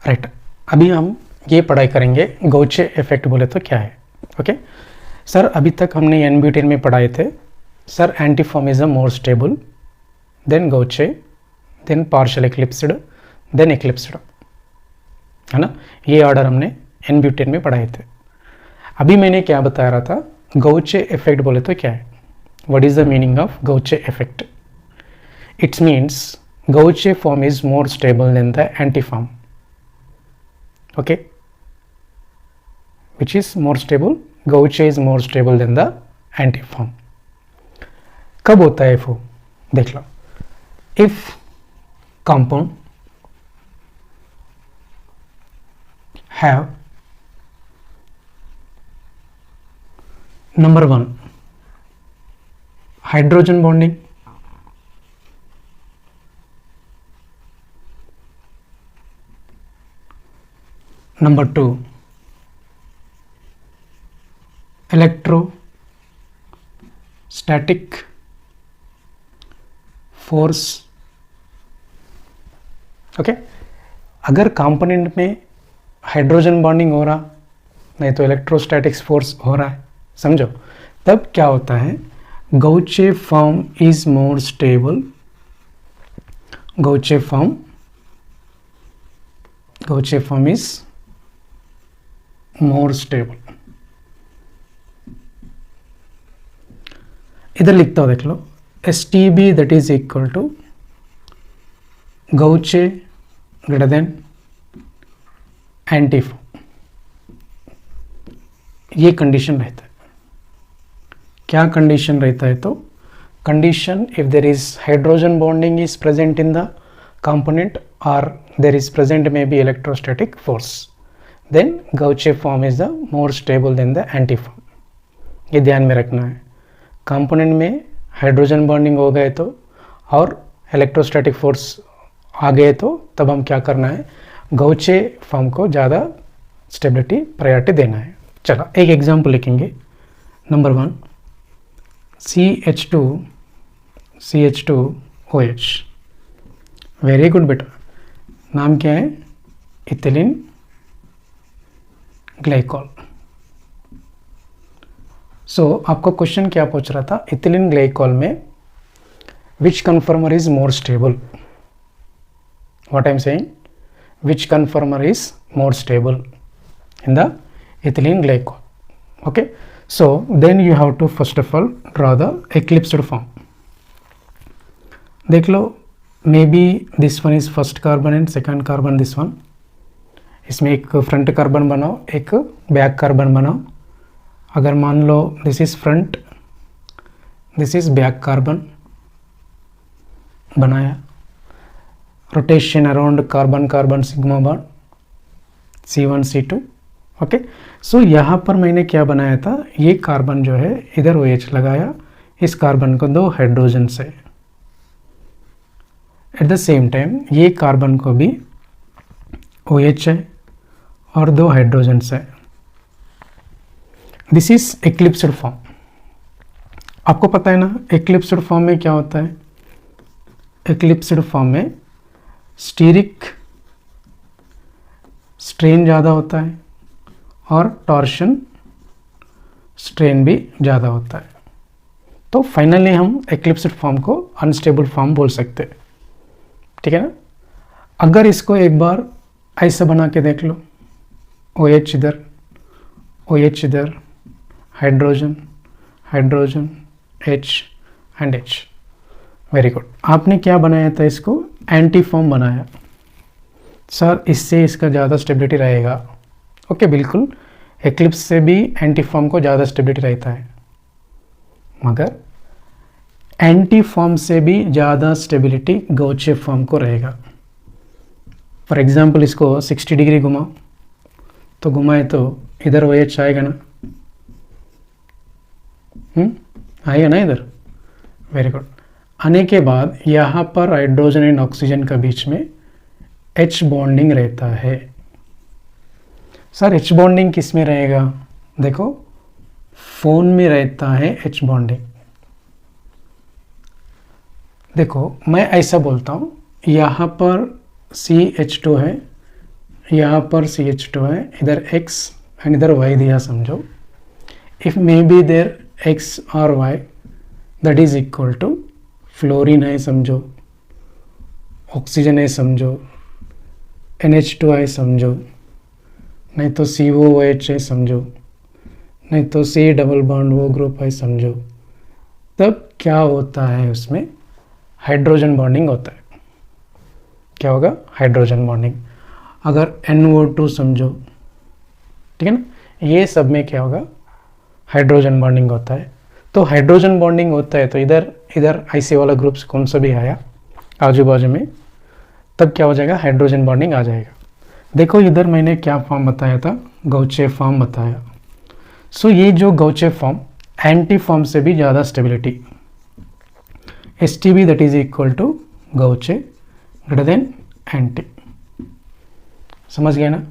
Right, अभी हम ये पढ़ाई करेंगे गौचे इफेक्ट बोले तो क्या है। ओके सर, अभी तक हमने एन ब्यूटेन में पढ़ाए थे sir anti form is a more stable, than gauche, then partial eclipsed, then eclipsed, है ना। ये ऑर्डर हमने एन ब्यूटेन में पढ़ाए थे। अभी मैंने क्या बता रहा था, गौचे इफेक्ट बोले तो क्या है, what is the meaning of gauche effect. It's means gauche form is more stable than the anti form. Okay, which is more stable, gauche is more stable than the anti form. कब होता है वो देख लो, if compound have number 1 hydrogen bonding, number 2 electrostatic force। Okay अगर component में hydrogen bonding हो रहा, नहीं तो इलेक्ट्रोस्टैटिक्स फोर्स हो रहा है, समझो, तब क्या होता है, gauche form is more stable, gauche form is more stable. इधर लिखता हूं, देख लो, STB that is equal to gauche greater than anti form. ये कंडीशन रहता है। क्या कंडीशन रहता है, तो condition if there is hydrogen bonding is present in the component और there is present may be electrostatic force, then gauche form is the more stable than the anti form. ये ध्यान में रखना है। कंपोनेंट में हाइड्रोजन बॉन्डिंग हो गए तो और इलेक्ट्रोस्टैटिक फोर्स आ गए तो तब हम क्या करना है, गौचे फॉर्म को ज़्यादा स्टेबिलिटी प्रायोरिटी देना है। चलो एक एग्जांपल लिखेंगे। Number 1 CH2OH। वेरी गुड बेटा, नाम क्या है, इथिलीन ग्लाइकॉल। सो आपको क्वेश्चन क्या पूछ रहा था, इथिलीन ग्लाइकॉल में which conformer is more stable. What I am saying, which conformer is more stable in the ethylene glycol. Okay, so then you have to first of all draw the eclipsed form. देख लो, maybe this one is first carbon and second carbon this one। इसमें एक front carbon बनाओ, एक back carbon बनाओ। अगर मान लो this is front, this is back carbon बनाया, rotation around carbon carbon sigma bond C1 C2। Okay, so यहाँ पर मैंने क्या बनाया था, ये कार्बन जो है इधर OH लगाया, इस कार्बन को 2 हाइड्रोजन से, एट द सेम टाइम ये कार्बन को भी OH है और 2 हाइड्रोजन से। This is eclipsed form. आपको पता है ना एक्लिप्स्ड फॉर्म में क्या होता है, एक्लिप्स्ड फॉर्म में स्टीरिक स्ट्रेन ज़्यादा होता है और टॉर्शन स्ट्रेन भी ज़्यादा होता है। तो फाइनली हम एक्लिप्स्ड फॉर्म को अनस्टेबल फॉर्म बोल सकते हैं, ठीक है ना। अगर इसको एक बार ऐसा बना के देख लो, OH इधर, OH इधर, hydrogen hydrogen, H and H। Very good, आपने क्या बनाया था, इसको एंटीफॉर्म बनाया। सर इससे इसका ज़्यादा स्टेबिलिटी रहेगा। ओके बिल्कुल, एक्लिप्स से भी एंटीफॉर्म को ज़्यादा स्टेबिलिटी रहता है, मगर एंटीफॉर्म से भी ज़्यादा स्टेबिलिटी गौचे फॉर्म को रहेगा। फॉर एग्जांपल इसको 60 डिग्री घुमाओ, तो घुमाए तो इधर OH आएगा ना, आएगा ना इधर। वेरी गुड, आने के बाद यहाँ पर हाइड्रोजन एंड ऑक्सीजन का बीच में H बॉन्डिंग रहता है। सर H बॉन्डिंग किस में रहेगा, देखो फोन में रहता है H बॉन्डिंग। देखो मैं ऐसा बोलता हूँ, यहाँ पर CH2 है, यहाँ पर CH2 है, इधर X एंड इधर Y दिया समझो. If may be there X और Y that is equal to fluorine है समझो, ऑक्सीजन है समझो, NH2 है समझो, नहीं तो COOH है समझो, नहीं तो C डबल बॉन्ड वो ग्रुप है समझो, तब क्या होता है उसमें हाइड्रोजन बॉन्डिंग होता है. क्या होगा? Hydrogen bonding. अगर NO2 समझो, ठीक है ना, ये सब में क्या होगा? हाइड्रोजन बॉन्डिंग होता है. तो हाइड्रोजन बॉन्डिंग होता है तो इधर इधर ऐसे वाला ग्रुप्स कौन सा भी आया आजू बाजू में, तब क्या हो जाएगा? हाइड्रोजन बॉन्डिंग आ जाएगा. देखो इधर मैंने क्या फॉर्म बताया था? गौचे फॉर्म बताया. सो ये जो गौचे फॉर्म एंटी फॉर्म से भी ज़्यादा stability, STB that is equal to gauche greater than anti. समझ गए ना?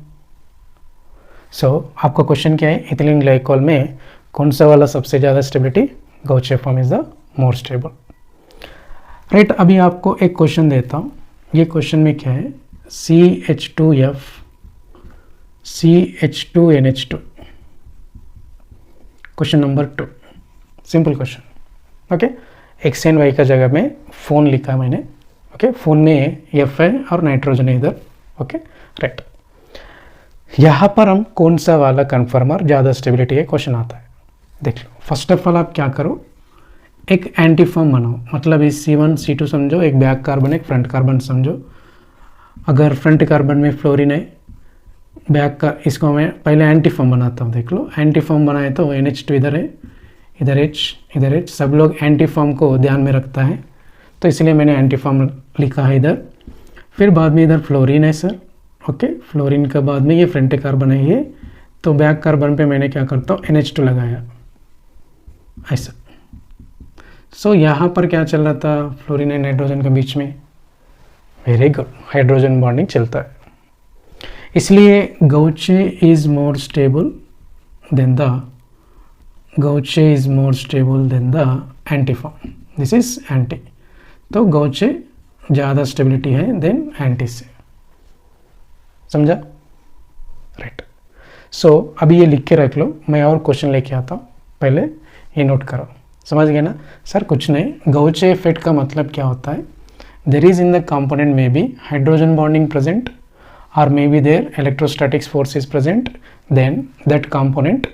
सो आपका क्वेश्चन क्या है? इथिलीन ग्लाइकोल में कौन सा वाला सबसे ज़्यादा stability? Gauche form is the more stable. Right, अभी आपको एक क्वेश्चन देता हूँ. ये क्वेश्चन में क्या है? CH2F CH2NH2. Question number 2, simple question. Okay, X and Y का जगह में फोन लिखा है मैंने. ओके, फोन में F है और नाइट्रोजन है इधर. Okay, right. यहाँ पर हम कौन सा वाला कन्फर्मर ज़्यादा स्टेबिलिटी है क्वेश्चन आता है. देख लो, फर्स्ट ऑफ ऑल आप क्या करो, एक एंटी फॉर्म बनाओ. मतलब इस C1 C2 समझो, एक बैक कार्बन एक फ्रंट कार्बन समझो. अगर फ्रंट कार्बन में फ्लोरीन है, बैक का, इसको मैं पहले एंटी फॉर्म बनाता हूँ. देख लो, एंटी फॉर्म बनाए तो NH2 इधर है, इधर H, सब लोग एंटी फॉर्म को ध्यान में रखता है तो इसलिए मैंने एंटी फॉर्म लिखा है इधर. फिर बाद में इधर फ्लोरीन है सर. ओके, फ्लोरीन का बाद में ये फ्रंट कार्बन है ये, तो बैक कार्बन पे मैंने क्या करता हूँ? NH2 लगाया ऐसा. सो यहाँ पर क्या चल रहा था? फ्लोरीन एंड नाइट्रोजन के बीच में वेरी गुड हाइड्रोजन बॉन्डिंग चलता है. इसलिए gauche is more stable than the gauche is more stable than the anti form. This is anti. तो गौचे ज़्यादा स्टेबिलिटी है देन एंटी से. समझा? राइट. सो अभी ये लिख के रख लो, मैं और क्वेश्चन लेके आता हूँ, पहले ये नोट करो. समझ गए ना? सर कुछ नहीं, गौचे इफेक्ट का मतलब क्या होता है? There is in the component may be hydrogen bonding present or maybe their electrostatics force is present, then that component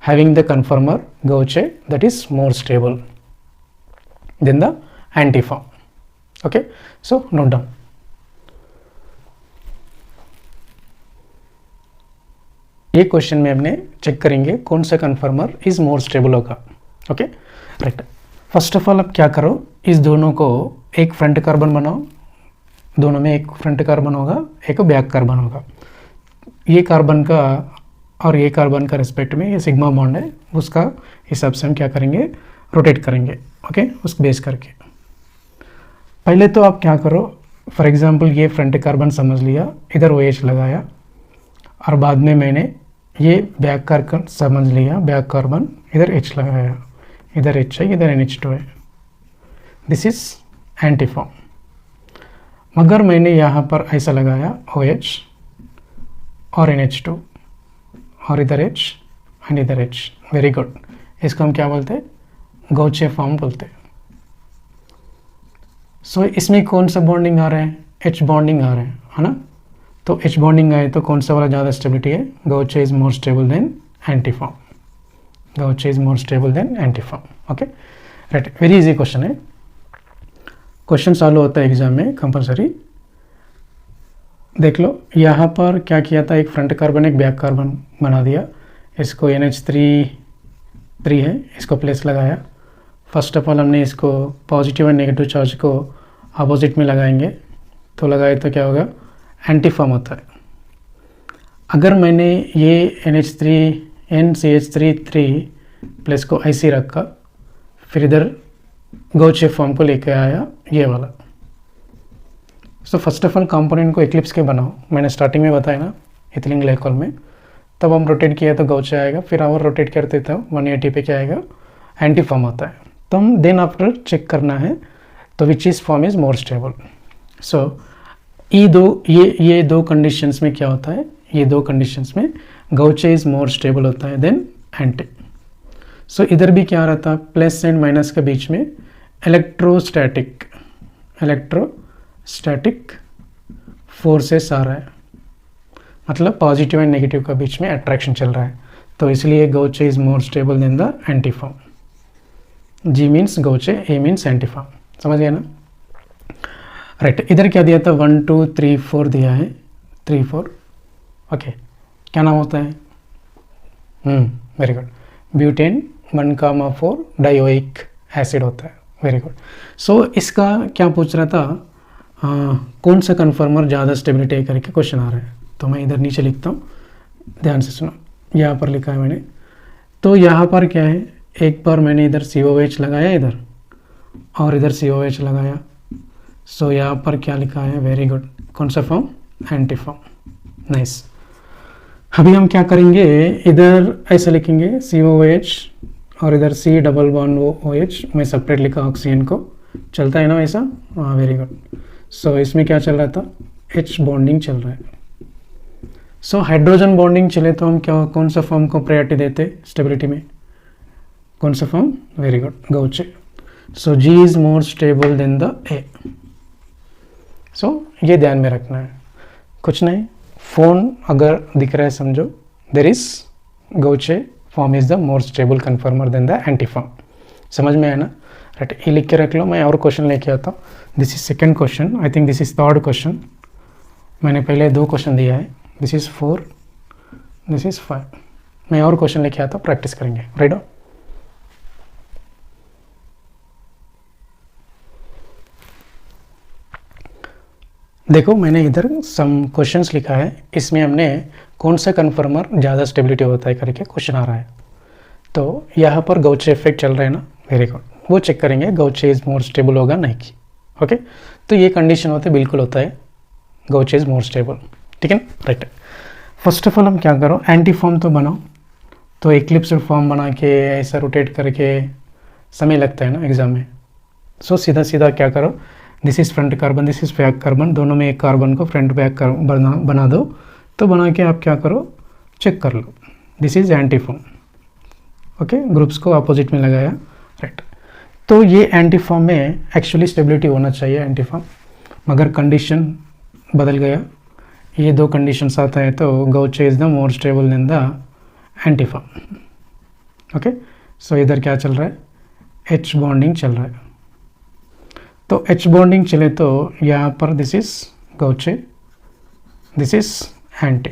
having the conformer Gauche that is more stable than the antiform. Okay, so note down. ये question में हमने check करेंगे कौन सा कन्फर्मर is more stable होगा. Okay, right. First of all आप क्या करो, इस दोनों को एक फ्रंट कार्बन बनाओ. दोनों में एक फ्रंट कार्बन होगा, एक बैक कार्बन होगा. ये कार्बन का और ये कार्बन का रिस्पेक्ट में ये सिग्मा बॉन्ड है, उसका हिसाब से हम क्या करेंगे? रोटेट करेंगे. ओके, उस बेस करके पहले तो आप क्या करो, फॉर एग्जांपल ये फ्रंट कार्बन समझ लिया, इधर OH लगाया, और बाद में मैंने ये बैक कार्बन समझ लिया, बैक कार्बन, इधर H लगाया, इधर H है, इधर NH2 है. This is anti form. मगर मैंने यहाँ पर ऐसा लगाया OH और NH2 और इधर H एंड इधर H. Very good. इसको हम क्या बोलते हैं? गौचे फॉर्म बोलते हैं. सो इसमें कौन सा बॉन्डिंग आ रहा है? H बॉन्डिंग आ रहा है ना? तो H बॉन्डिंग आए तो कौन सा वाला ज़्यादा स्टेबिलिटी है? Gauche is more stable than anti form. Gauche is more stable than anti form. Okay, right. Very easy question है. क्वेश्चन सॉल्व होता है एग्जाम में कंपलसरी. देख लो, यहाँ पर क्या किया था, एक फ्रंट कार्बन एक बैक कार्बन बना दिया. इसको NH3 है, इसको प्लेस लगाया. फर्स्ट ऑफ ऑल हमने इसको पॉजिटिव और नेगेटिव चार्ज को अपोजिट में लगाएंगे, तो लगाए तो क्या होगा? एंटीफॉर्म होता है. अगर मैंने ये NCH3 प्लस को ऐसे रखा, फिर इधर गौचे फॉर्म को लेकर आया ये वाला. So first of all component को एक्लिप्स के बनाओ. मैंने स्टार्टिंग में बताया ना इथिलीन ग्लाइकोल में, तब हम रोटेट किया तो गौचे आएगा, फिर और रोटेट करते तो 180 पे क्या आएगा? एंटी फॉर्म होता है. तो हम देन आफ्टर चेक करना है तो which is form is more stable. So ये दो कंडीशंस में क्या होता है, ये दो कंडीशंस में गौचे इज मोर स्टेबल होता है देन एंटी। सो इधर भी क्या रहता है, प्लस एंड माइनस के बीच में इलेक्ट्रोस्टैटिक फोर्सेस आ रहा है, मतलब पॉजिटिव एंड नेगेटिव के बीच में अट्रैक्शन चल रहा है, तो इसलिए gauche is more stable than the anti form. G means gauche, A means anti form, समझ गया ना। राइट, इधर क्या दिया था, 1 2 3 4 दिया है, 3 4 ओके, क्या नाम होता है, very good, butane 1,4 dioic acid होता है, वेरी गुड। सो इसका क्या पूछ रहा था, कौन सा कन्फर्मर ज़्यादा स्टेबिलिटी है करके क्वेश्चन आ रहा है, तो मैं इधर नीचे लिखता हूँ, ध्यान से सुनो, यहाँ पर लिखा है मैंने। तो यहाँ पर क्या है, एक बार मैंने इधर COH लगाया इधर, और इधर COH लगाया, सो यहाँ पर क्या लिखा है, वेरी गुड, कौन सा फॉर्म, एंटी फॉर्म, नाइस। अभी हम क्या करेंगे, इधर ऐसे लिखेंगे COH और इधर C डबल बॉन्ड OH, मैं सेपरेट लिखा ऑक्सीजन को, चलता है ना ऐसा, हाँ वेरी गुड। सो इसमें क्या चल रहा था, H बॉन्डिंग चल रहा है। सो हाइड्रोजन बॉन्डिंग चले तो हम क्या, कौन सा फॉर्म को प्रायोरिटी देते स्टेबिलिटी में, कौन सा form, very good, gauche. So G is more stable than the A। सो ये ध्यान में रखना है, कुछ नहीं, फोन अगर दिख रहा है समझो, there is gauche form is the more stable conformer than the anti form, समझ में आया ना। राइट, ये लिख के रख लो, मैं और क्वेश्चन लेके आता हूँ। This is second question, I think this is third question, मैंने पहले 2 क्वेश्चन दिया है, दिस इज 4, दिस इज 5, मैं और क्वेश्चन लेके आता हूँ, प्रैक्टिस करेंगे, राइट। देखो मैंने इधर सम क्वेश्चंस लिखा है, इसमें हमने कौन सा कन्फर्मर ज़्यादा स्टेबिलिटी होता है करके क्वेश्चन आ रहा है, तो यहाँ पर गौचे इफेक्ट चल रहा है ना, वेरी गुड, वो चेक करेंगे गौचे इज मोर स्टेबल होगा नहीं कि, ओके। तो ये कंडीशन होते बिल्कुल होता है गौचे इज मोर स्टेबल, ठीक है, राइट। फर्स्ट ऑफ ऑल हम क्या करो, एंटी फॉर्म तो बनाओ, तो एक्लिप्स फॉर्म बना के ऐसा रोटेट करके समय लगता है ना एग्जाम में। सो सीधा सीधा क्या करो, this is front carbon, this is back carbon, दोनों में एक कार्बन को फ्रंट बैक बना दो, तो बना के आप क्या करो, चेक कर लो, this is anti form, okay, groups को अपोजिट में लगाया, राइट। तो ये एंटी फॉर्म में एक्चुअली स्टेबिलिटी होना चाहिए एंटी फॉर्म, मगर कंडीशन बदल गया, ये 2 कंडीशंस आता है, तो gauche is the more stable than the anti form, okay. So इधर क्या चल रहा है, H बॉन्डिंग चल रहा है, तो H बॉन्डिंग चले तो यहाँ पर this is gauche, this is anti,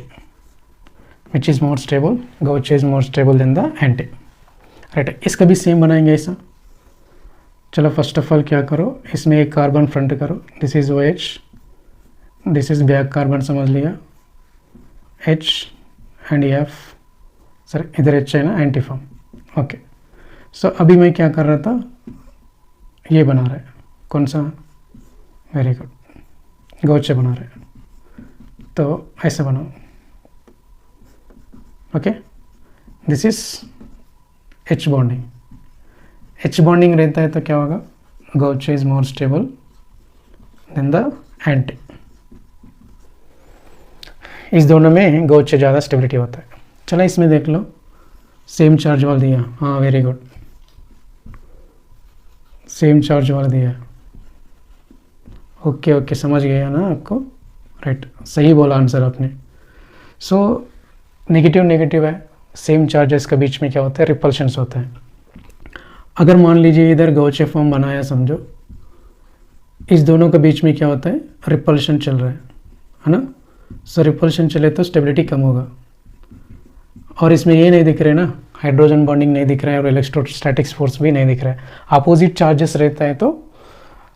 which is more stable, gauche is more stable than the anti, right. इसका भी सेम बनाएंगे ऐसा, चलो फर्स्ट ऑफ ऑल क्या करो, इसमें एक कार्बन फ्रंट करो, this is OH, this is back carbon समझ लिया, H एंड F, सर इधर H है ना, एंटी फॉर्म, ओके। सो अभी मैं क्या कर रहा था, ये बना रहा है, कौन सा, वेरी गुड, गौचे बना रहे हैं, तो ऐसे बनाओ, okay. This is H bonding, H bonding रहता है तो क्या होगा, gauche is more stable than the anti, इस दोनों में गौचे ज़्यादा स्टेबिलिटी होता है। चलो इसमें देख लो, सेम चार्ज वाला दिया, हाँ वेरी गुड, सेम चार्ज वाला दिया, ओके ओके, समझ गया ना आपको, राइट, सही बोला आंसर आपने। सो नेगेटिव नेगेटिव है, सेम चार्जेस के बीच में क्या होता है, रिपल्शंस होता है। अगर मान लीजिए इधर गौचे फॉर्म बनाया समझो, इस दोनों के बीच में क्या होता है, रिपल्शन चल रहा है ना। सो रिपल्शन चले तो स्टेबिलिटी कम होगा, और इसमें ये नहीं दिख रहे ना, हाइड्रोजन बॉन्डिंग नहीं दिख रहा है और इलेक्ट्रोस्टैटिक्स फोर्स भी नहीं दिख रहा है, अपोजिट चार्जेस रहता है तो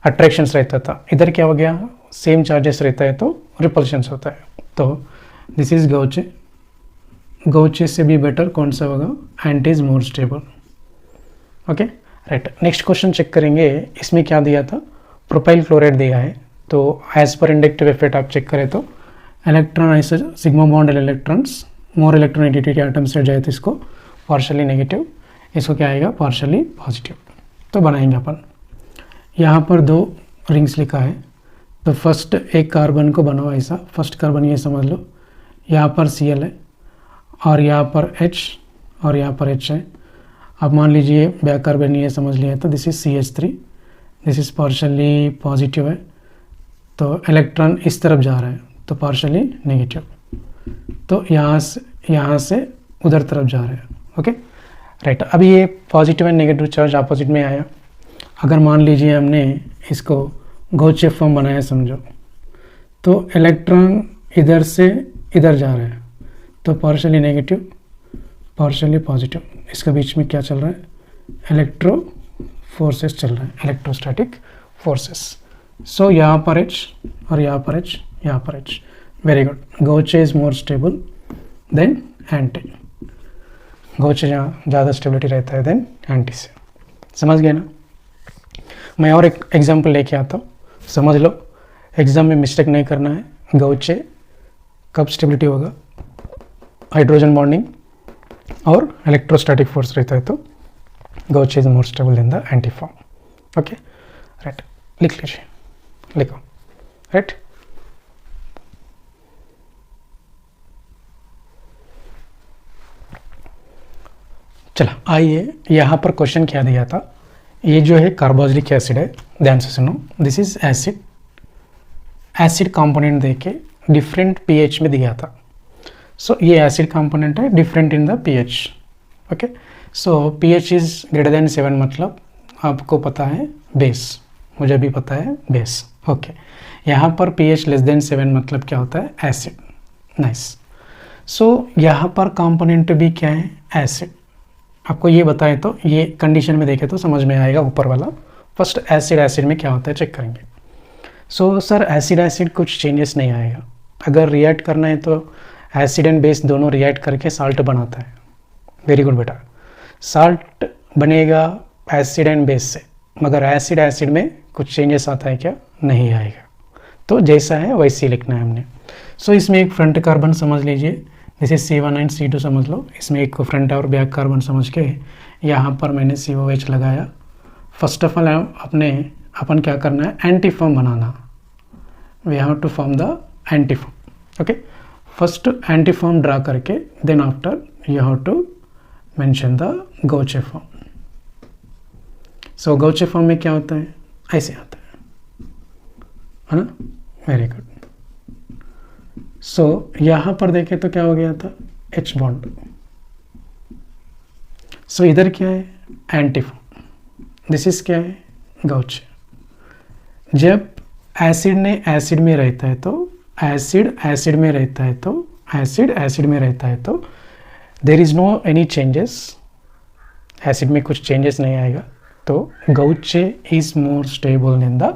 अट्रैक्शंस रहता था, इधर क्या हो गया, सेम चार्जेस रहता है तो रिपल्शंस होता है। तो दिस इज गौचे, गौचे से भी बेटर कौन सा होगा, anti is more stable, okay, right. Next question check करेंगे, इसमें क्या दिया था, प्रोपाइल क्लोराइड दिया है, तो एज पर इंडक्टिव इफेक्ट आप चेक करें तो इलेक्ट्रॉन ऐसे sigma bond electrons more electronegativity item से जाए तो इसको पार्शली नेगेटिव, इसको क्या आएगा, पार्शली पॉजिटिव। तो बनाएंगे अपन, यहाँ पर 2 रिंग्स लिखा है, तो फर्स्ट एक कार्बन को बनाओ ऐसा, फर्स्ट कार्बन ये समझ लो, यहाँ पर Cl है और यहाँ पर H और यहाँ पर H है। अब मान लीजिए बैक कार्बन ये समझ लिया, तो this is CH3, this is partially positive है, तो इलेक्ट्रॉन इस तरफ जा रहा है तो पार्शली नेगेटिव, तो यहाँ से उधर तरफ जा रहा है। ओके राइट, अभी ये positive and negative charge opposite में आया। अगर मान लीजिए हमने इसको गॉचे फॉर्म बनाया समझो, तो इलेक्ट्रॉन इधर से इधर जा रहा है तो पार्शली नेगेटिव पार्शली पॉजिटिव, इसके बीच में क्या चल रहा है, इलेक्ट्रो फोर्सेस चल रहा है, इलेक्ट्रोस्टैटिक फोर्सेस। सो यहाँ पर H और यहाँ पर H, यहाँ पर H, very good. गॉचे is more stable then anti, गॉचे जहाँ ज़्यादा स्टेबिलिटी रहता है देन एंटी से, समझ गए ना। मैं और एक एग्जांपल लेके आता हूँ, समझ लो, एग्जाम में मिस्टेक नहीं करना है। गॉचे कब स्टेबिलिटी होगा, हाइड्रोजन बॉन्डिंग और इलेक्ट्रोस्टैटिक फोर्स रहता है तो gauche is more stable than the anti form. Okay right, लिख लीजिए, लिखो राइट। चलो आइए, यहाँ पर क्वेश्चन क्या दिया था, ये जो है कार्बोक्सिलिक एसिड है, ध्यान से सुनो, this is acid, acid component देके डिफरेंट पीएच में दिया था। सो ये एसिड कंपोनेंट है, different in the pH. Okay, so pH is greater than 7 मतलब आपको पता है बेस, मुझे भी पता है बेस। ओके, यहाँ पर pH लेस देन 7 मतलब क्या होता है, एसिड। नाइस। सो यहाँ पर कंपोनेंट भी क्या है, एसिड। आपको ये बताए तो ये कंडीशन में देखे तो समझ में आएगा ऊपर वाला। फर्स्ट एसिड, एसिड में क्या होता है चेक करेंगे। सो सर एसिड एसिड कुछ चेंजेस नहीं आएगा, अगर रिएक्ट करना है तो एसिड एंड बेस दोनों रिएक्ट करके साल्ट बनाता है। वेरी गुड बेटा, साल्ट बनेगा एसिड एंड बेस से, मगर एसिड एसिड में कुछ चेंजेस आता है क्या, नहीं आएगा। तो जैसा है वैसे ही लिखना है हमने। सो इसमें एक फ्रंट कार्बन समझ लीजिए, जैसे C1 एंड C2 समझ लो, इसमें एक फ्रंट और बैक कार्बन समझ के यहाँ पर मैंने COH लगाया। फर्स्ट ऑफ ऑल अपन क्या करना है, एंटी फॉर्म बनाना। We have to form the anti form. Okay, first anti form draw करके then after you have to mention the gauche form. So gauche form में क्या होता है, ऐसे आता है ना। Very good. सो यहाँ पर देखें तो क्या हो गया था, H बॉन्ड। सो इधर क्या है, एंटी फॉर्म, दिस इज क्या है, गॉचे। जब एसिड ने एसिड में रहता है तो एसिड एसिड में रहता है तो एसिड एसिड में रहता है तो there is no any changes, acid में कुछ चेंजेस नहीं आएगा, तो gauche is more stable in the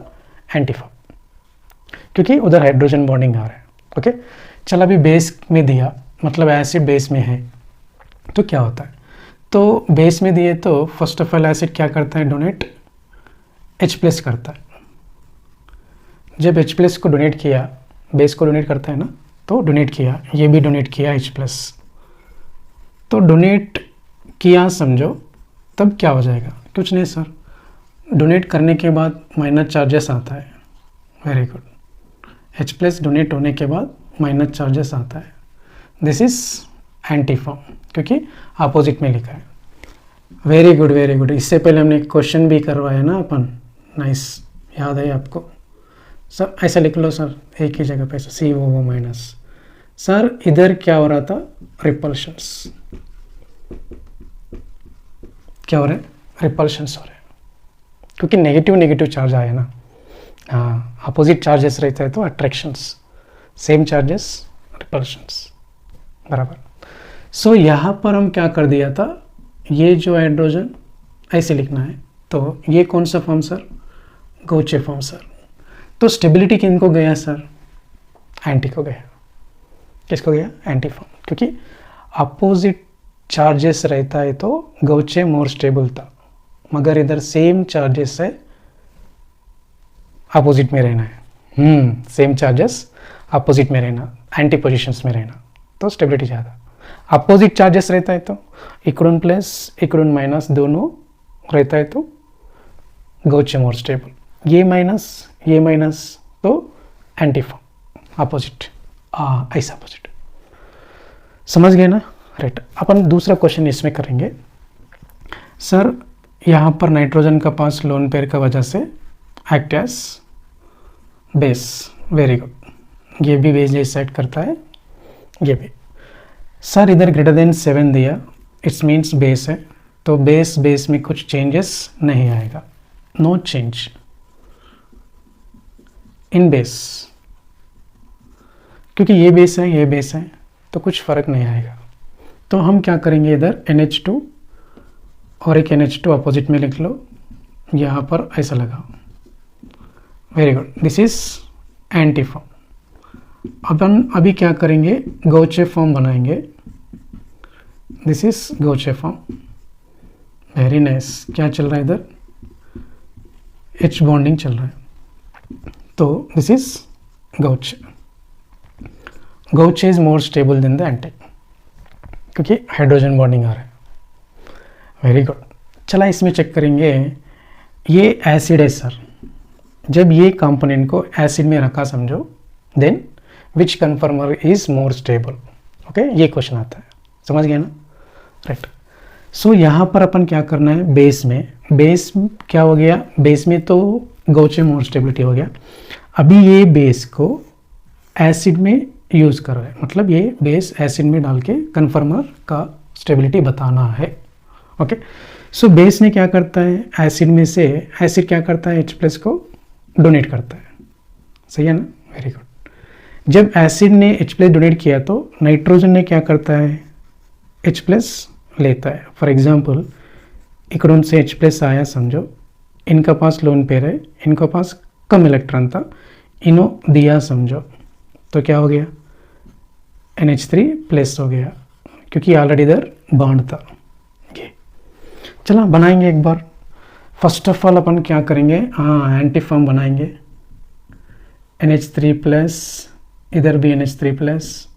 anti form, क्योंकि उधर हाइड्रोजन बॉन्डिंग आ रहा है। ओके, चल अभी बेस में दिया, मतलब एसिड बेस में है तो क्या होता है, तो बेस में दिए तो फर्स्ट ऑफ ऑल एसिड क्या करता है, डोनेट H+ करता है। जब H+ को डोनेट किया, बेस को डोनेट करता है ना, तो डोनेट किया, ये भी डोनेट किया H+, तो डोनेट किया समझो, तब क्या हो जाएगा, कुछ नहीं सर, डोनेट करने के बाद माइनस चार्जेस आता है। वेरी गुड, H+ डोनेट होने के बाद माइनस चार्जेस आता है, दिस इज एंटी फॉर्म, क्योंकि अपोजिट में लिखा है। वेरी गुड वेरी गुड, इससे पहले हमने क्वेश्चन भी करवाया ना अपन, नाइस, याद है आपको। सर ऐसा लिख लो सर, एक ही जगह पे COO माइनस। सर इधर क्या हो रहा था, रिपल्शंस, क्या हो रहा है, रिपल्शंस हो रहे हैं, क्योंकि नेगेटिव नेगेटिव चार्ज आया ना। हाँ, अपोजिट चार्जेस रहता है तो अट्रैक्शंस, सेम चार्जेस रिपल्शंस, बराबर। सो यहाँ पर हम क्या कर दिया था, ये जो हाइड्रोजन ऐसे लिखना है, तो ये कौन सा फॉर्म सर, गॉचे फॉर्म सर। तो स्टेबिलिटी किन को गया सर, एंटी को गया। किसको गया, एंटी फॉर्म, क्योंकि अपोजिट चार्जेस रहता है तो गॉचे मोर स्टेबल था, मगर इधर सेम चार्जेस है, अपोजिट में रहना है। सेम चार्जेस अपोजिट में रहना, एंटी पोजिशंस में रहना, तो स्टेबिलिटी ज़्यादा। अपोजिट चार्जेस रहता है तो इकडून प्लस इकडून माइनस दोनों रहता है तो गॉचे मोर स्टेबल। ये माइनस तो एंटी फॉर्म, अपोजिट, ऐसा अपोजिट। समझ गए ना? राइट। अपन दूसरा क्वेश्चन इसमें करेंगे। सर यहाँ पर नाइट्रोजन का पास लोन पेयर का वजह से act as base. Very good. ये भी बेस जैसे एक्ट करता है, ये भी। सर इधर ग्रेटर देन 7 दिया, इट्स मीन्स बेस है, तो बेस में कुछ चेंजेस नहीं आएगा, नो चेंज इन बेस, क्योंकि ये बेस है, ये बेस है, तो कुछ फर्क नहीं आएगा। तो हम क्या करेंगे, इधर NH2 और एक NH2 अपोजिट में लिख लो, यहाँ पर ऐसा लगाओ। Very good, this is anti form. अपन अभी क्या करेंगे, गौचे फॉर्म बनाएंगे। This is gauche form. Very nice. क्या चल रहा है इधर, H बॉन्डिंग चल रहा है, तो this is gauche. Gauche is more stable than the anti, क्योंकि हाइड्रोजन बॉन्डिंग आ रहा है। Very good. चला इसमें चेक करेंगे, ये एसिड है सर, जब ये कंपोनेंट को एसिड में रखा समझो, then which conformer is more stable. Okay, ये क्वेश्चन आता है, समझ गए ना? राइट। सो यहाँ पर अपन क्या करना है, बेस क्या हो गया, बेस में तो गौचे मोर स्टेबिलिटी हो गया। अभी ये बेस को एसिड में यूज कर रहे हैं, मतलब ये बेस एसिड में डाल के कन्फर्मर का स्टेबिलिटी बताना है। ओके, सो बेस ने क्या करता है, एसिड में से एसिड क्या करता है, H+ को डोनेट करता है, सही है ना? Very good. जब एसिड ने H+ डोनेट किया तो नाइट्रोजन ने क्या करता है, H+ लेता है। फॉर एग्जांपल इकडून से H+ आया समझो, इनका पास लोन पेयर है, इनका पास कम इलेक्ट्रॉन था, इनो दिया समझो, तो क्या हो गया, NH3+ हो गया, क्योंकि ऑलरेडी इधर बॉन्ड था। ये चलो बनाएंगे एक बार। फर्स्ट ऑफ ऑल अपन क्या करेंगे, एंटी फॉर्म बनाएंगे। NH3+, इधर भी NH3+,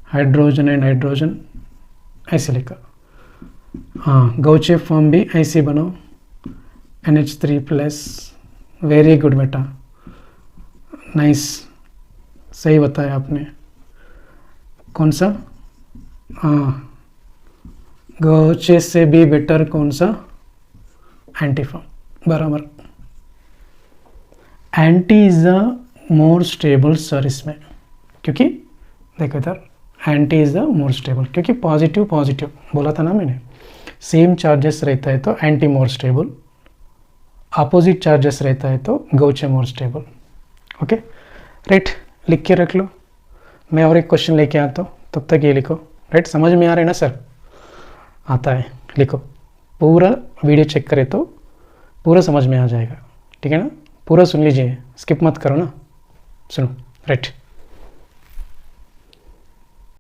हाइड्रोजन एंड हाइड्रोजन, ऐसे लिखा। गौचे फॉर्म भी ऐसे बनाओ, NH3+। वेरी गुड बेटा, नाइस, सही बताया आपने। कौन सा, गौचे से भी बेटर कौन सा, एंटी फॉर्म, बराबर। Anti is the more stable sir इसमें, क्योंकि देखो इधर anti is the more stable, क्योंकि पॉजिटिव बोला था ना मैंने, सेम चार्जेस रहता है तो anti more stable, opposite charges रहता है तो गौचे मोर स्टेबल। ओके राइट, लिख के रख लो, मैं और एक क्वेश्चन लेके आता हूँ, तब तक ये लिखो। राइट, समझ में आ रहा है ना सर? आता है, लिखो। पूरा वीडियो चेक करें तो पूरा समझ में आ जाएगा, ठीक है ना? पूरा सुन लीजिए, स्किप मत करो ना, सुनो। राइट।